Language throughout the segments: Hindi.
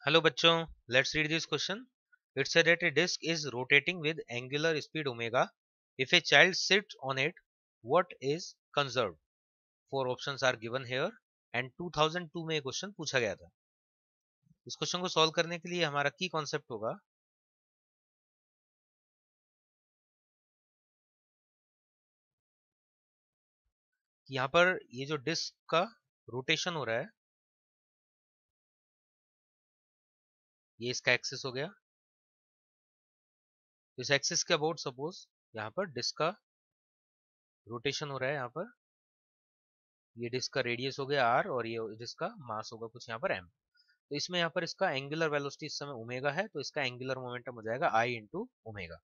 Hello bachcho, let's read this question. It said that a disk is rotating with angular speed omega. If a child sits on it, what is conserved? Four options are given here and 2002 में ये क्वेश्चन पूछा गया था. इस क्वेश्चन को सॉल्व करने के लिए हमारा की कॉन्सेप्ट होगा कि यहाँ पर ये जो डिस्क का रोटेशन हो रहा है, ये इसका एक्सिस हो गया. इस एक्सिस के अबाउट सपोज यहाँ पर डिस्क का रोटेशन हो रहा है. यहाँ पर ये डिस्क का रेडियस हो गया r और ये डिस्क का मास होगा कुछ यहाँ पर m. तो इसमें यहाँ पर इसका एंगुलर वेलोसिटी इस समय ओमेगा है, तो इसका एंगुलर मोमेंटम हो जाएगा I इंटू ओमेगा.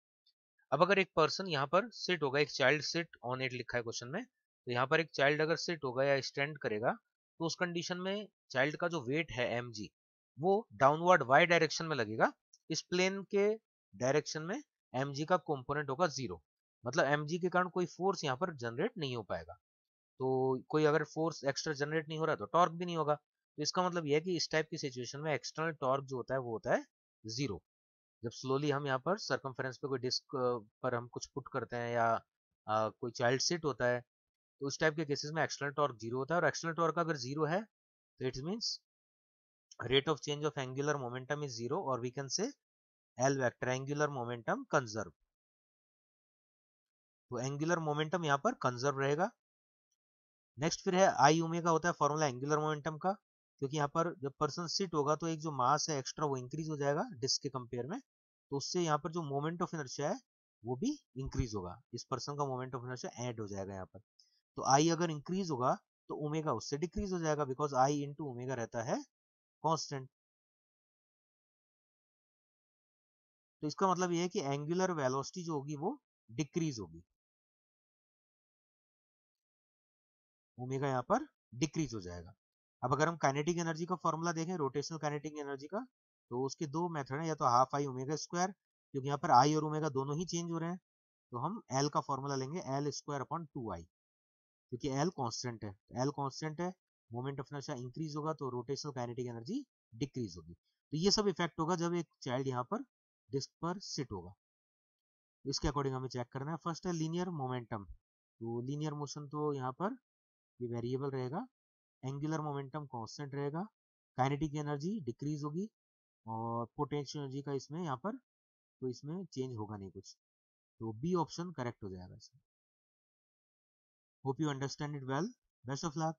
अब अगर एक पर्सन यहाँ पर सिट होगा, एक चाइल्ड सिट ऑन इट लिखा है क्वेश्चन में, तो यहाँ पर एक चाइल्ड अगर सिट होगा या स्टैंड करेगा, तो उस कंडीशन में चाइल्ड का जो वेट है mg वो डाउनवर्ड y डायरेक्शन में लगेगा. इस प्लेन के डायरेक्शन में mg का कंपोनेंट होगा 0. मतलब mg के कारण कोई फोर्स यहाँ पर जनरेट नहीं हो पाएगा. तो कोई अगर फोर्स एक्स्ट्रा जनरेट नहीं हो रहा तो टॉर्क भी नहीं होगा. तो इसका मतलब यह है कि इस टाइप की सिचुएशन में एक्सटर्नल टॉर्क जो होता है वो होता है 0. जब स्लोली हम यहाँ पर सरकमफेरेंस पे कोई डिस्क पर हम कुछ पुट करते हैं या कोई चाइल्ड सिट होता है, तो उस टाइप के केसेस में एक्सटर्नल टॉर्क 0 होता है. और एक्सटर्नल टॉर्क अगर 0 है तो it means rate of change of angular momentum is 0 और we can say L vector angular momentum conserve. तो एंगुलर मोमेंटम यहाँ पर कंजर्व रहेगा. नेक्स्ट फिर है आई ओमेगा होता है फॉर्मूला एंगुलर मोमेंटम का, क्योंकि यहाँ पर जब पर्सन सिट होगा तो एक जो मास है एक्स्ट्रा वो इंक्रीज हो जाएगा डिस्क के कंपेयर में, तो उससे यहाँ पर जो मोमेंट ऑफ इनर्शिया है वो भी इंक्रीज होगा. इस पर्सन का मोमेंट ऑफ इनर्शिया ऐड हो जाएगा यहाँ पर. तो आई अगर इंक्रीज होगा तो ओमेगा उससे डिक्रीज हो जाएगा, बिकॉज आई इंटू ओमेगा रहता है कॉन्स्टेंट. तो इसका मतलब ये है कि एंगुलर वेलोसिटी जो होगी वो डिक्रीज होगी, ओमेगा यहाँ पर डिक्रीज हो जाएगा. अब अगर हम काइनेटिक एनर्जी का फॉर्मूला देखें, रोटेशनल काइनेटिक एनर्जी का, तो उसके दो मेथड हैं. या तो हाफ आई ओमेगा स्क्वायर, क्योंकि यहाँ पर आई और ओमेगा दोनों ही चेंज हो रहे हैं, तो हम एल का फॉर्मूला लेंगे एल स्क्वायर अपॉन 2 आई, क्योंकि एल कांस्टेंट है. एल कांस्टेंट है, मोमेंट ऑफ इनर्शिया इंक्रीज होगा तो रोटेशनल काइनेटिक एनर्जी डिक्रीज होगी. तो ये सब इफेक्ट होगा जब एक चाइल्ड यहाँ पर डिस्क पर सिट होगा. तो इसके अकॉर्डिंग हमें चेक करना है. फर्स्ट है लीनियर मोमेंटम. तो लीनियर मोशन तो यहाँ पर ये वेरिएबल रहेगा, एंगुलर मोमेंटम कांस्टेंट रहेगा, काइनेटिक एनर्जी डिक्रीज होगी और पोटेंशियल एनर्जी का इसमें यहाँ पर तो इसमें चेंज होगा नहीं कुछ. तो बी ऑप्शन करेक्ट हो जाएगा इसमें. Hope you understand it well. Best of luck.